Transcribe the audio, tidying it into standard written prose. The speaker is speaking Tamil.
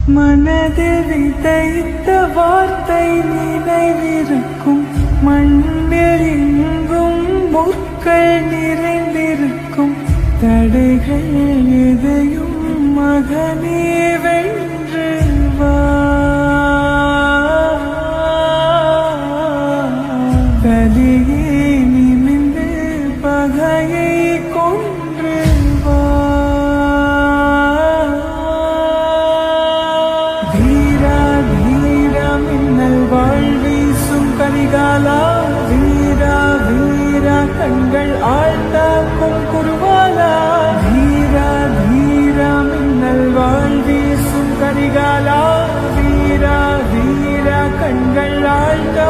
மனதில் விதைத்த வார்த்தை நினைவிருக்கும், மண்ணில் எங்கும் முற்கள் நிறைந்திருக்கும். தடைகள் எதையும் மகனே வென்று வா, தலியே நிமிந்து பகையை கொன்று வா. வீரா வீரா மின்னல் வாழ்வீசும் கரிகாலா, வீரா வீரா கண்கள் ஆழ்ந்தாக்கும் குருவாலா. வீரா வீரா மின்னல் வாழ்வீசும் கரிகாலா, வீரா வீரா கண்கள் ஆழ்ந்தா